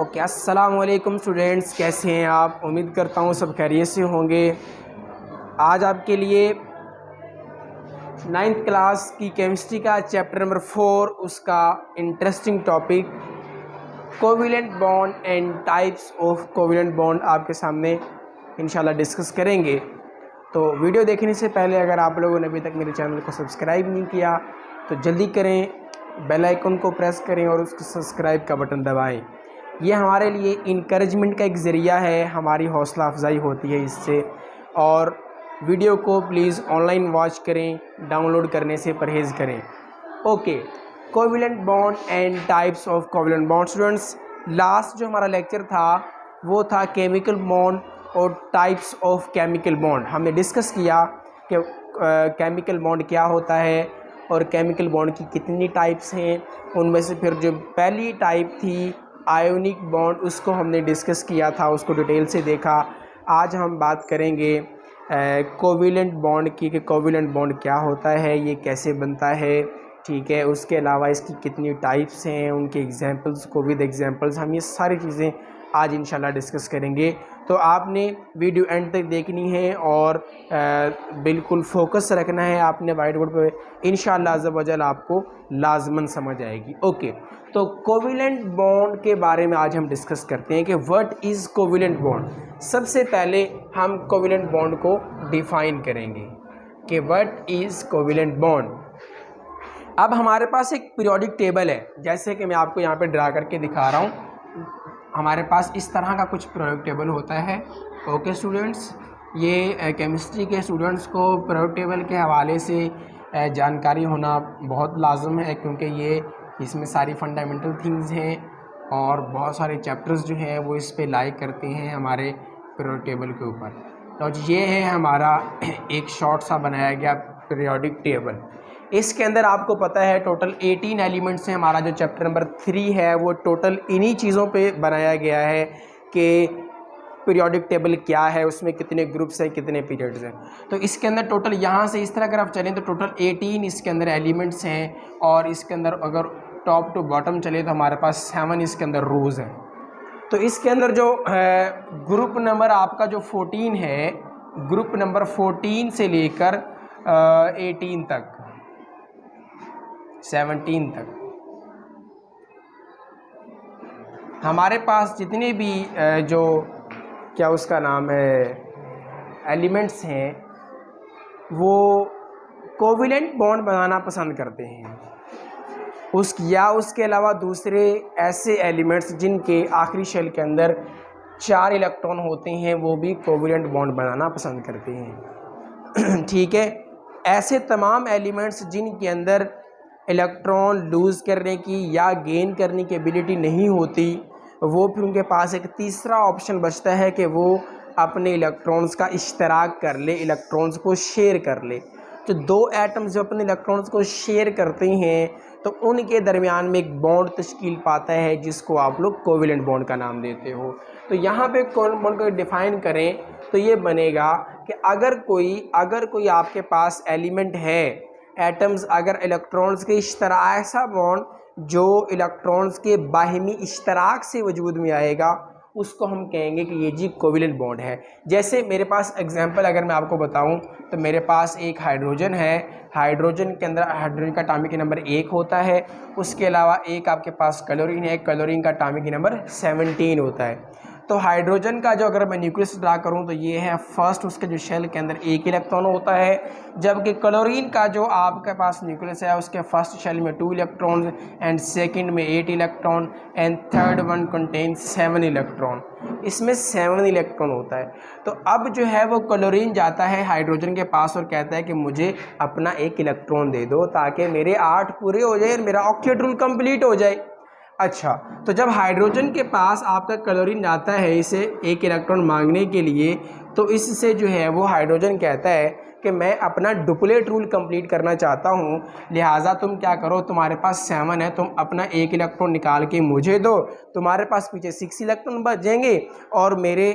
Okay, अस्सलाम वालेकुम students, कैसे हैं आप? उम्मीद करता हूँ सब खैरियत से होंगे। आज आपके लिए 9th क्लास की केमिस्ट्री का चैप्टर नंबर 4 उसका interesting topic covalent bond and types of covalent bond आपके सामने इंशाल्लाह डिस्कस करेंगे। तो वीडियो देखने से पहले अगर आप लोगों ने अभी तक मेरे चैनल को सब्सक्राइब नहीं किया तो जल्दी करें, बेल आइकन को प्रेस करें और उसको सब्सक्राइब का बटन दबाएं। ये हमारे लिए इनकरेजमेंट का एक ज़रिया है, हमारी हौसला अफजाई होती है इससे। और वीडियो को प्लीज़ ऑनलाइन वॉच करें, डाउनलोड करने से परहेज़ करें। Okay, covalent bond and types of covalent bond. Students, last जो हमारा लेक्चर था वो था केमिकल बॉन्ड और टाइप्स ऑफ केमिकल बॉन्ड। हमने डिस्कस किया कि केमिकल बॉन्ड क्या होता है और केमिकल बॉन्ड की कितनी टाइप्स हैं। उनमें से फिर जो पहली टाइप थी आयोनिक बॉन्ड, उसको हमने डिस्कस किया था, उसको डिटेल से देखा। आज हम बात करेंगे कोवेलेंट बॉन्ड की कि कोवेलेंट बॉन्ड क्या होता है, ये कैसे बनता है, ठीक है। उसके अलावा इसकी कितनी टाइप्स हैं, उनके एग्जांपल्स, कोविड एग्जांपल्स, हम ये सारी चीज़ें आज इंशाल्लाह डिस्कस करेंगे। तो आपने वीडियो एंड तक देखनी है और बिल्कुल फोकस रखना है आपने वाइट बोर्ड पे, इंशाल्लाह अज़्ज़ा वजल आपको लाजमन समझ आएगी। ओके, तो कोवेलेंट बॉन्ड के बारे में आज हम डिस्कस करते हैं कि व्हाट इज़ कोवेलेंट बॉन्ड। सबसे पहले हम कोवेलेंट बॉन्ड को डिफ़ाइन करेंगे कि व्हाट इज़ कोवेलेंट बॉन्ड। अब हमारे पास एक पीरियोडिक टेबल है, जैसे कि मैं आपको यहाँ पे ड्रा करके दिखा रहा हूँ। हमारे पास इस तरह का कुछ पीरियोडिक टेबल होता है। ओके स्टूडेंट्स, ये केमिस्ट्री के स्टूडेंट्स को पीरियोडिक टेबल के हवाले से जानकारी होना बहुत लाजम है, क्योंकि ये इसमें सारी फंडामेंटल थिंग्स हैं और बहुत सारे चैप्टर्स जो हैं वो इस पे लाइक करते हैं हमारे पीरियोडिक टेबल के ऊपर। तो ये है हमारा एक शॉर्ट सा बनाया गया पीरियोडिक टेबल। इसके अंदर आपको पता है टोटल 18 एलिमेंट्स हैं। हमारा जो चैप्टर नंबर 3 है वो टोटल इन्हीं चीज़ों पे बनाया गया है कि पीरियोडिक टेबल क्या है, उसमें कितने ग्रुप्स हैं, कितने पीरियड्स हैं। तो इसके अंदर टोटल यहाँ से इस तरह अगर आप चलें तो टोटल 18 इसके अंदर एलिमेंट्स हैं और इसके अंदर अगर टॉप टू बॉटम चले तो हमारे पास 7 इसके अंदर रोज़ हैं। तो इसके अंदर जो ग्रुप नंबर आपका जो 14 है, ग्रुप नंबर 14 से लेकर 18 तक, 17 तक हमारे पास जितने भी जो क्या उसका नाम है एलिमेंट्स हैं वो कोवेलेंट बॉन्ड बनाना पसंद करते हैं। उसके अलावा दूसरे ऐसे एलिमेंट्स जिनके आखिरी शेल के अंदर 4 इलेक्ट्रॉन होते हैं वो भी कोवेलेंट बॉन्ड बनाना पसंद करते हैं। ठीक है, ऐसे तमाम एलिमेंट्स जिनके अंदर इलेक्ट्रॉन लूज़ करने की या गेन करने की एबिलिटी नहीं होती, वो फिर उनके पास एक तीसरा ऑप्शन बचता है कि वो अपने इलेक्ट्रॉन्स का इश्तराक कर ले, इलेक्ट्रॉन्स को शेयर कर ले। जो 2 एटम्स जो अपने इलेक्ट्रॉन्स को शेयर करते हैं तो उनके दरमियान में एक बॉन्ड तश्कील पाता है जिसको आप लोग कोवेलेंट बॉन्ड का नाम देते हो। तो यहाँ पे कोवेलेंट बॉन्ड को डिफ़ाइन करें तो ये बनेगा कि अगर कोई आपके पास एलिमेंट है, एटम्स, अगर इलेक्ट्रॉन्स के इश्तराक, ऐसा बॉन्ड जो इलेक्ट्रॉन्स के बाहिमी इश्तराक से वजूद में आएगा, उसको हम कहेंगे कि ये जी कोवेलेंट बॉन्ड है। जैसे मेरे पास एग्जांपल अगर मैं आपको बताऊं तो मेरे पास एक हाइड्रोजन है, हाइड्रोजन के अंदर हाइड्रोजन का एटॉमिक नंबर 1 होता है। उसके अलावा एक आपके पास क्लोरीन है, क्लोरीन का एटॉमिक नंबर 17 होता है। तो हाइड्रोजन का जो अगर मैं न्यूक्लियस ड्रा करूं तो ये है फर्स्ट, उसके जो शेल के अंदर 1 इलेक्ट्रॉन होता है, जबकि क्लोरीन का जो आपके पास न्यूक्लियस है उसके फर्स्ट शेल में 2 इलेक्ट्रॉन एंड सेकंड में 8 electron and third one contains 7 electron. इसमें 7 इलेक्ट्रॉन होता है। तो अब जो है वो क्लोरीन जाता है हाइड्रोजन के पास और कहता है कि मुझे अपना 1 इलेक्ट्रॉन दे दो ताकि मेरे 8 पूरे हो जाए और मेरा ऑक्टेट रूल कंप्लीट हो जाए। अच्छा, तो जब हाइड्रोजन के पास आपका क्लोरीन जाता है इसे 1 इलेक्ट्रॉन मांगने के लिए, तो इससे जो है वो हाइड्रोजन कहता है कि मैं अपना डुप्लेट रूल कंप्लीट करना चाहता हूँ, लिहाजा तुम क्या करो, तुम्हारे पास 7 है, तुम अपना 1 इलेक्ट्रॉन निकाल के मुझे दो, तुम्हारे पास पीछे 6 इलेक्ट्रॉन बच जाएंगे और मेरे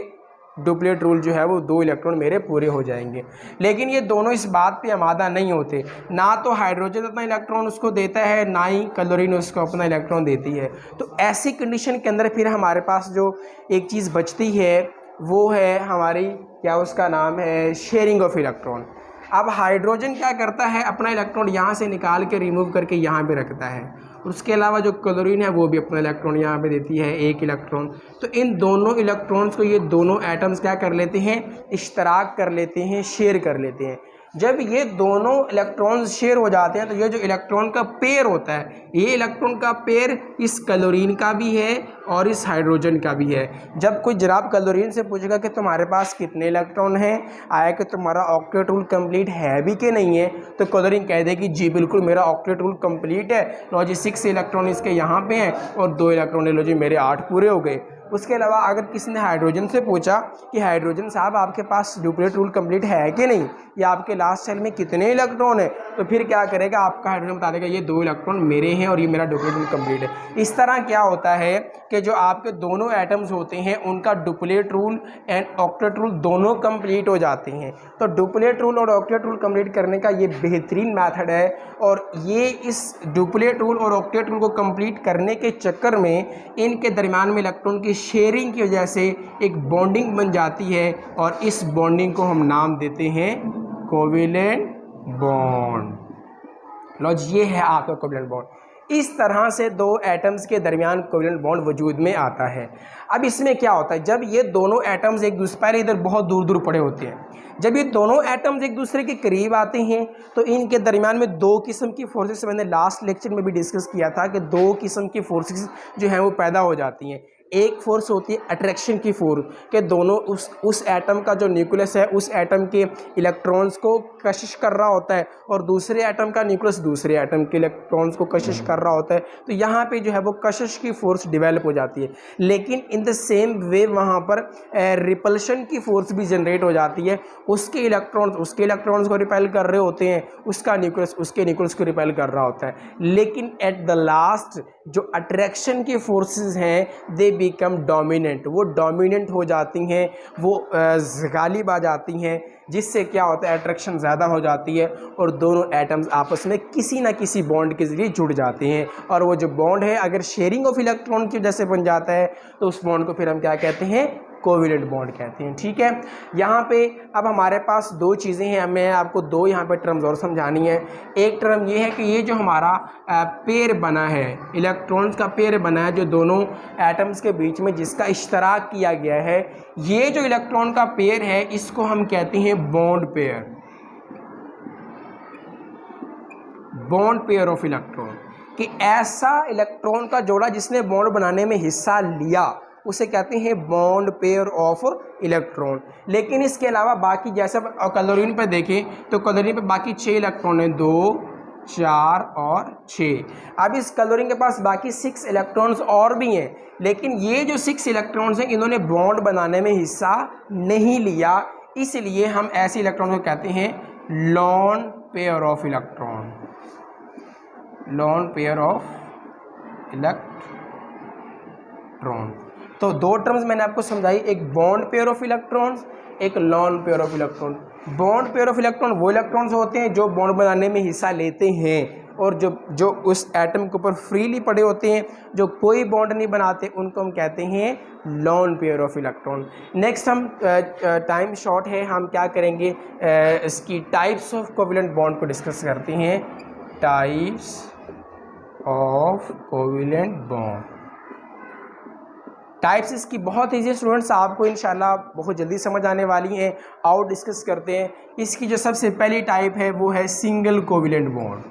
डुप्लीकेट रूल जो है वो 2 इलेक्ट्रॉन मेरे पूरे हो जाएंगे। लेकिन ये दोनों इस बात पे आमादा नहीं होते, ना तो हाइड्रोजन अपना इलेक्ट्रॉन उसको देता है, ना ही क्लोरीन उसको अपना इलेक्ट्रॉन देती है। तो ऐसी कंडीशन के अंदर फिर हमारे पास जो एक चीज़ बचती है वो है हमारी, क्या उसका नाम है, शेयरिंग ऑफ इलेक्ट्रॉन। अब हाइड्रोजन क्या करता है, अपना इलेक्ट्रॉन यहाँ से निकाल के रिमूव करके यहाँ पे रखता है। उसके अलावा जो क्लोरीन है वो भी अपना इलेक्ट्रॉन यहाँ पे देती है, 1 इलेक्ट्रॉन। तो इन दोनों इलेक्ट्रॉन्स को ये दोनों एटम्स क्या कर लेते हैं, इश्तराक कर लेते हैं, शेयर कर लेते हैं। जब ये दोनों इलेक्ट्रॉन्स शेयर हो जाते हैं तो ये जो इलेक्ट्रॉन का पेयर होता है, ये इलेक्ट्रॉन का पेयर इस क्लोरीन का भी है और इस हाइड्रोजन का भी है। जब कोई जनाब क्लोरीन से पूछेगा कि तुम्हारे पास कितने इलेक्ट्रॉन हैं, आया कि तुम्हारा ऑक्टेट रूल कंप्लीट है भी कि नहीं है, तो क्लोरीन कह देगी जी बिल्कुल मेरा ऑक्टेट रूल कंप्लीट है, लो जी 6 इलेक्ट्रॉन इसके यहाँ पे हैं और 2 इलेक्ट्रॉन लो जी मेरे 8 पूरे हो गए। उसके अलावा अगर किसी ने हाइड्रोजन से पूछा कि हाइड्रोजन साहब आपके पास डुप्लीकेट रूल कंप्लीट है कि नहीं, या आपके लास्ट सेल में कितने इलेक्ट्रॉन है, तो फिर क्या करेगा, आपका हाइड्रोजन बता देगा ये 2 इलेक्ट्रॉन मेरे हैं और ये मेरा डुप्लीकेट रूल कंप्लीट है। इस तरह क्या होता है कि जो आपके दोनों एटम्स होते हैं उनका duplicate rule and octet rule दोनों कंप्लीट हो जाते हैं। तो डुप्लीकेट रूल और ऑक्टेट रूल कंप्लीट करने का ये बेहतरीन मेथड है, और ये इस डुप्लीकेट रूल और ऑक्टेट रूल को कंप्लीट करने के चक्कर में इनके दरमियान में इलेक्ट्रॉन की शेयरिंग की वजह से एक बॉन्डिंग बन जाती है, और इस बॉन्डिंग को हम नाम देते हैं कोवेलेंट बॉन्ड। लो जी ये है आपका कोवेलेंट बॉन्ड। इस तरह से 2 एटम्स के दरमियान कोवेलेंट बॉन्ड वजूद में आता है। अब इसमें क्या होता है, जब ये दोनों एटम्स एक दूसरे, पहले इधर बहुत दूर दूर पड़े होते हैं, जब ये दोनों एटम्स एक दूसरे के करीब आते हैं तो इनके दरमियान में 2 किस्म की फोर्सेस, मैंने लास्ट लेक्चर में भी डिस्कस किया था कि 2 किस्म की फोर्सेस जो हैं वो पैदा हो जाती हैं। एक फोर्स होती है अट्रैक्शन की फोर्स, कि दोनों उस एटम का जो न्यूक्लियस है उस एटम के इलेक्ट्रॉन्स को कशिश कर रहा होता है, और दूसरे एटम का न्यूक्लियस दूसरे एटम के इलेक्ट्रॉन्स को कशिश कर रहा होता है। तो यहाँ पे जो है वो कशिश की फोर्स डेवलप हो जाती है। लेकिन इन द सेम वे वहाँ पर रिपल्शन की फोर्स भी जनरेट हो जाती है। उसके इलेक्ट्रॉन्स को रिपेल कर रहे होते हैं, उसका न्यूक्लियस उसके न्यूक्लियस को रिपेल कर रहा होता है। लेकिन एट द लास्ट जो अट्रैक्शन की फोर्सेस हैं दे बिकम डोमिनेंट, वो डोमिनेंट हो जाती हैं, वो गालिब आ जाती हैं, जिससे क्या होता है अट्रैक्शन ज़्यादा हो जाती है और दोनों एटम्स आपस में किसी ना किसी बॉन्ड के ज़रिए जुड़ जाते हैं। और वो जो बॉन्ड है अगर शेयरिंग ऑफ इलेक्ट्रॉन की वजह से बन जाता है तो उस बॉन्ड को फिर हम क्या कहते हैं, कोवेलेंट बॉन्ड कहते हैं। ठीक है, यहाँ पे अब हमारे पास 2 चीज़ें हैं, मैं आपको 2 यहाँ पे टर्म्स और समझानी है। एक टर्म ये है कि ये जो हमारा पेयर बना है, इलेक्ट्रॉन्स का पेयर बना है जो दोनों एटम्स के बीच में जिसका इश्तराक किया गया है, ये जो इलेक्ट्रॉन का पेयर है इसको हम कहते हैं bond pair, bond pair of electron. कि ऐसा इलेक्ट्रॉन का जोड़ा जिसने बॉन्ड बनाने में हिस्सा लिया उसे कहते हैं बॉन्ड पेयर ऑफ इलेक्ट्रॉन। लेकिन इसके अलावा बाकी जैसे क्लोरीन पर देखें तो क्लोरीन पे बाकी 6 इलेक्ट्रॉन हैं, 2, 4 और 6। अब इस क्लोरीन के पास बाकी 6 इलेक्ट्रॉन्स और भी हैं, लेकिन ये जो 6 इलेक्ट्रॉन्स हैं इन्होंने बॉन्ड बनाने में हिस्सा नहीं लिया, इसलिए हम ऐसे इलेक्ट्रॉन को कहते हैं lone pair of electron, lone pair of electron. तो 2 टर्म्स मैंने आपको समझाई, एक बॉन्ड पेयर ऑफ इलेक्ट्रॉन्स, एक lone pair of electron. Bond pair of electron वो इलेक्ट्रॉन्स होते हैं जो बॉन्ड बनाने में हिस्सा लेते हैं और जो उस एटम के ऊपर फ्रीली पड़े होते हैं, जो कोई बॉन्ड नहीं बनाते, उनको हम कहते हैं lone pair of electron. Next हम टाइम शॉर्ट है, हम क्या करेंगे, इसकी टाइप्स ऑफ कोवेलेंट बॉन्ड को डिस्कस करते हैं। Types of covalent bond, types इसकी बहुत ईजी स्टूडेंट्स, आपको इंशाल्लाह बहुत जल्दी समझ आने वाली हैं। आओ डिस्कस करते हैं। इसकी जो सबसे पहली टाइप है वो है single covalent bond,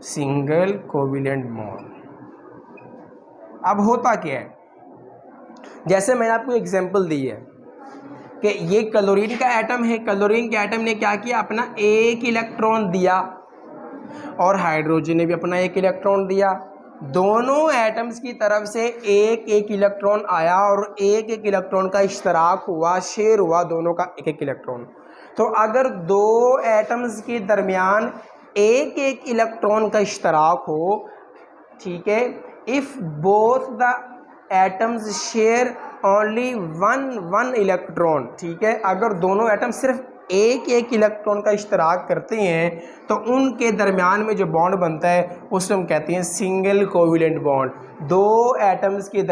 single covalent bond. अब होता क्या है, जैसे मैंने आपको एग्जांपल दी है कि ये क्लोरीन का एटम है, क्लोरीन के एटम ने क्या किया, अपना 1 इलेक्ट्रॉन दिया और हाइड्रोजन ने भी अपना 1 इलेक्ट्रॉन दिया। दोनों एटम्स की तरफ से 1-1 इलेक्ट्रॉन आया और 1-1 इलेक्ट्रॉन का इश्तराक हुआ, शेयर हुआ दोनों का 1-1 इलेक्ट्रॉन। तो अगर 2 एटम्स के दरमियान 1-1 इलेक्ट्रॉन का इश्तराक हो, ठीक है, if both the atoms share only one electron, ठीक है, अगर दोनों एटम सिर्फ एक इलेक्ट्रॉन का इश्तराक करते हैं तो उनके दरमियान में जो बॉन्ड बनता है उसे हम कहते हैं सिंगल कोविलेंट बॉन्ड। दो एटम्स के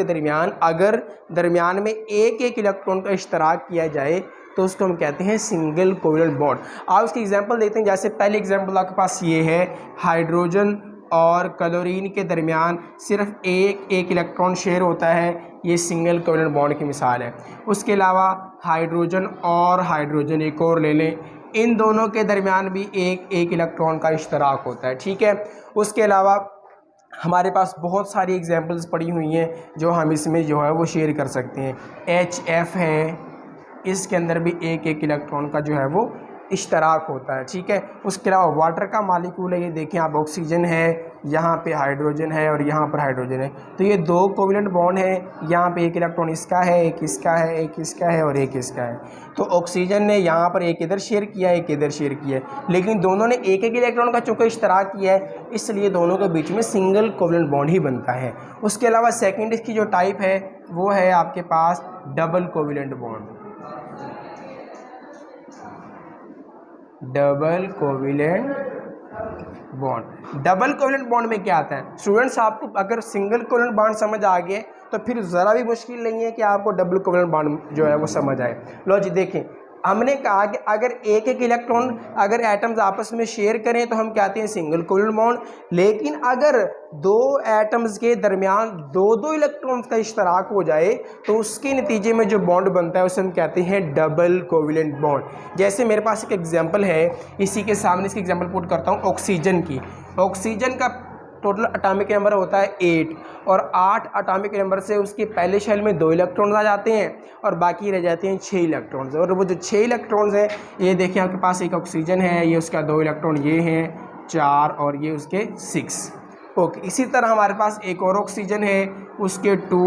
दरमियान अगर दरमियान में एक इलेक्ट्रॉन का इश्तराक किया जाए तो उसको हम कहते हैं सिंगल कोवेलेंट बॉन्ड। आप उसकी एग्जांपल देखते हैं, जैसे पहली एग्जांपल आपके पास ये है, हाइड्रोजन और क्लोरीन के दरमियान सिर्फ एक इलेक्ट्रॉन शेयर होता है, ये सिंगल कोवेलेंट बॉन्ड की मिसाल है। उसके अलावा हाइड्रोजन और हाइड्रोजन एक और ले लें, इन दोनों के दरमियान भी एक इलेक्ट्रॉन का इश्तराक होता है, ठीक है। उसके अलावा हमारे पास बहुत सारी एग्जांपल्स पड़ी हुई हैं जो हम इसमें जो है वो शेयर कर सकते हैं। HF है, इसके अंदर भी एक इलेक्ट्रॉन का जो है वो इश्तराक होता है, ठीक है। उसके अलावा वाटर का मालिक्यूल है, ये देखें आप, ऑक्सीजन है, यहाँ पे हाइड्रोजन है और यहाँ पर हाइड्रोजन है, तो ये दो कोवेलेंट बॉन्ड है, यहाँ पे एक इलेक्ट्रॉन इसका है, एक इसका है, एक इसका है और एक इसका है। तो ऑक्सीजन ने यहाँ पर एक इधर शेयर किया है, एक इधर शेयर किया है, लेकिन दोनों ने एक इलेक्ट्रॉन का चूँकि इश्तराक किया है इसलिए दोनों के बीच में सिंगल कोवेलेंट बॉन्ड ही बनता है। उसके अलावा सेकेंड इसकी जो टाइप है वो है आपके पास double covalent bond. Double covalent bond में क्या आता है स्टूडेंट्स, आपको अगर सिंगल कोवेलेंट बॉन्ड समझ आ गए तो फिर ज़रा भी मुश्किल नहीं है कि आपको डबल कोवेलेंट बॉन्ड जो है वो समझ आए। लो जी देखें, हमने कहा कि अगर एक इलेक्ट्रॉन अगर एटम्स आपस में शेयर करें तो हम कहते हैं सिंगल कोवेलेंट बॉन्ड, लेकिन अगर दो एटम्स के दरमियान दो इलेक्ट्रॉन्स का इश्तराक हो जाए तो उसके नतीजे में जो बॉन्ड बनता है उसे हम कहते हैं डबल कोवेलेंट बॉन्ड। जैसे मेरे पास एक एग्जांपल है, इसी के सामने इसकी एग्जांपल पुट करता हूँ ऑक्सीजन की। ऑक्सीजन का टोटल एटॉमिक नंबर होता है 8 और 8 एटॉमिक नंबर से उसके पहले शेल में 2 इलेक्ट्रॉन्स आ जाते हैं और बाकी रह जाते हैं 6 इलेक्ट्रॉन्स। और वो जो 6 इलेक्ट्रॉन्स हैं, ये देखिए आपके पास एक ऑक्सीजन है, ये उसका 2 इलेक्ट्रॉन ये हैं 4 और ये उसके 6। ओके, इसी तरह हमारे पास एक और ऑक्सीजन है, उसके 2,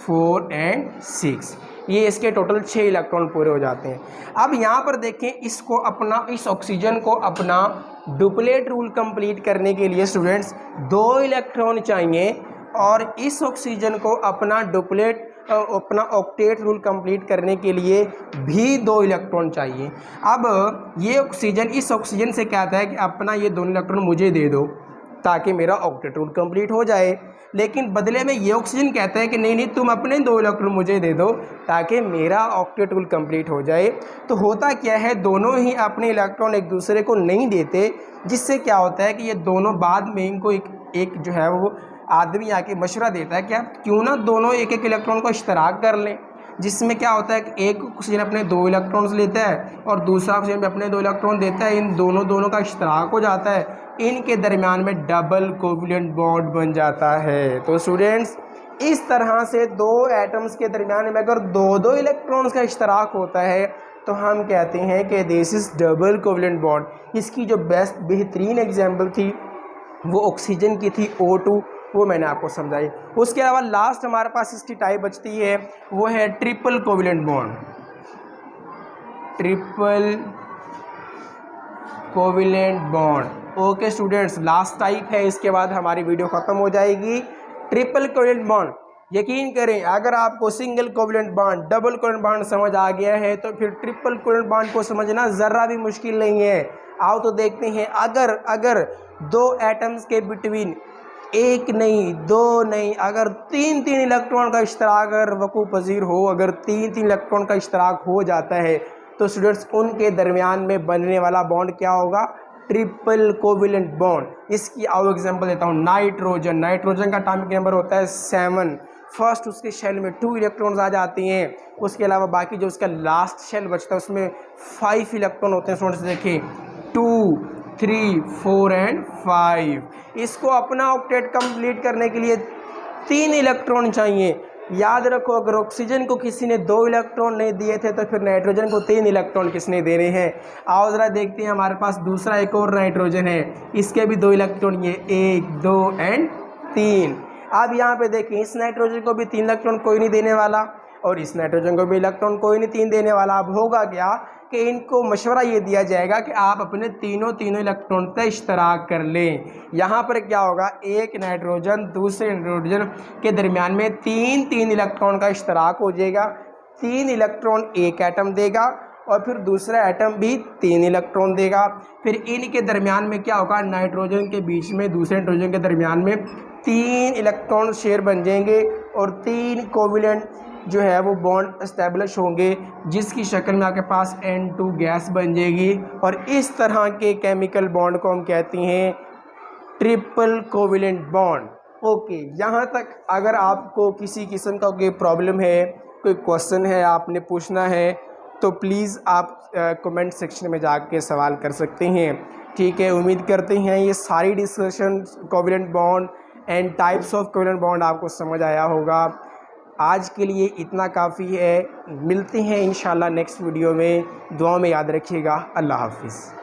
4 एंड 6, ये इसके टोटल 6 इलेक्ट्रॉन पूरे हो जाते हैं। अब यहाँ पर देखें, इसको अपना, इस ऑक्सीजन को अपना डुप्लेट रूल कंप्लीट करने के लिए स्टूडेंट्स 2 इलेक्ट्रॉन चाहिए और इस ऑक्सीजन को अपना अपना ऑक्टेट रूल कंप्लीट करने के लिए भी 2 इलेक्ट्रॉन चाहिए। अब ये ऑक्सीजन इस ऑक्सीजन से कहता है कि अपना ये 2 इलेक्ट्रॉन मुझे दे दो ताकि मेरा ऑक्टेट रूल कंप्लीट हो जाए, लेकिन बदले में ये ऑक्सीजन कहता है कि नहीं तुम अपने 2 इलेक्ट्रॉन मुझे दे दो ताकि मेरा ऑक्टेट रूल कंप्लीट हो जाए। तो होता क्या है, दोनों ही अपने इलेक्ट्रॉन एक दूसरे को नहीं देते, जिससे क्या होता है कि ये दोनों बाद में इनको एक जो है वो आदमी आके मशवरा देता है कि आप क्यों ना दोनों एक इलेक्ट्रॉन को इश्तराक कर लें, जिसमें क्या होता है कि एक ऑक्सीजन अपने 2 इलेक्ट्रॉन्स लेता है और दूसरा ऑक्सीजन भी अपने 2 इलेक्ट्रॉन देता है, इन दोनों का इश्तराक हो जाता है, इनके दरमियान में डबल कोवेलेंट बॉन्ड बन जाता है। तो स्टूडेंट्स, इस तरह से 2 एटम्स के दरमियान में अगर 2 इलेक्ट्रॉन्स का इश्तराक होता है तो हम कहते हैं कि this is double covalent bond. इसकी जो बेहतरीन एग्जाम्पल थी वो ऑक्सीजन की थी, O2, वो मैंने आपको समझाई। उसके अलावा लास्ट हमारे पास इसकी टाइप बचती है, वो है triple covalent bond. Triple covalent bond. Okay students, last type है, इसके बाद हमारी वीडियो ख़त्म हो जाएगी। ट्रिपल कोवेलेंट बॉन्ड, यकीन करें अगर आपको single covalent bond, double covalent bond समझ आ गया है तो फिर ट्रिपल कोवेलेंट बॉन्ड को समझना ज़रा भी मुश्किल नहीं है। आओ तो देखते हैं, अगर 2 एटम्स के बिटवीन एक नहीं, 2 नहीं, अगर 3 इलेक्ट्रॉन का इश्तराक अगर वकू पजीर हो, अगर 3 इलेक्ट्रॉन का इश्तराक हो जाता है तो स्टूडेंट्स उनके दरमियान में बनने वाला बॉन्ड क्या होगा, ट्रिपल कोवेलेंट बॉन्ड। इसकी आओ एग्जांपल देता हूँ, नाइट्रोजन का एटॉमिक नंबर होता है 7, फर्स्ट उसके शेल में 2 इलेक्ट्रॉन्स आ जाती हैं, उसके अलावा बाकी जो उसका लास्ट शेल बचता है उसमें 5 इलेक्ट्रॉन होते हैं। स्टूडेंट्स देखें 2, 3, 4 एंड 5। इसको अपना ऑक्टेट कंप्लीट करने के लिए 3 इलेक्ट्रॉन चाहिए। याद रखो, अगर ऑक्सीजन को किसी ने 2 इलेक्ट्रॉन नहीं दिए थे तो फिर नाइट्रोजन को 3 इलेक्ट्रॉन किसने देने हैं। आओ ज़रा देखते हैं, हमारे पास दूसरा एक और नाइट्रोजन है, इसके भी 2 इलेक्ट्रॉन, ये 1, 2 एंड 3। अब यहाँ पे देखें, इस नाइट्रोजन को भी 3 इलेक्ट्रॉन कोई नहीं देने वाला। और इस नाइट्रोजन को भी इलेक्ट्रॉन कोई नहीं 3 देने वाला। अब होगा क्या कि इनको मशवरा ये दिया जाएगा कि आप अपने तीनों इलेक्ट्रॉन पर इश्तराक कर लें। यहाँ पर क्या होगा, एक नाइट्रोजन दूसरे नाइट्रोजन के दरमियान में 3 इलेक्ट्रॉन का इश्तराक हो जाएगा। 3 इलेक्ट्रॉन एक एटम देगा और फिर दूसरा एटम भी 3 इलेक्ट्रॉन देगा। फिर इनके दरमियान में क्या होगा, नाइट्रोजन के बीच में दूसरे नाइट्रोजन के दरमियान में 3 इलेक्ट्रॉन शेयर बन जाएंगे और 3 कोवेलेंट जो है वो बॉन्ड एस्टेब्लिश होंगे, जिसकी शक्ल में आपके पास N2 गैस बन जाएगी। और इस तरह के केमिकल बॉन्ड को हम कहते हैं ट्रिपल कोवेलेंट बॉन्ड। ओके, यहाँ तक अगर आपको किसी किस्म का कोई प्रॉब्लम है, कोई क्वेश्चन है, आपने पूछना है, तो प्लीज़ आप कमेंट सेक्शन में जाके सवाल कर सकते हैं। ठीक है, उम्मीद करते हैं ये सारी discussion covalent bond and types of covalent bond आपको समझ आया होगा। आज के लिए इतना काफ़ी है। मिलते हैं इंशाल्लाह नेक्स्ट वीडियो में। दुआ में याद रखिएगा। अल्लाह हाफिज़।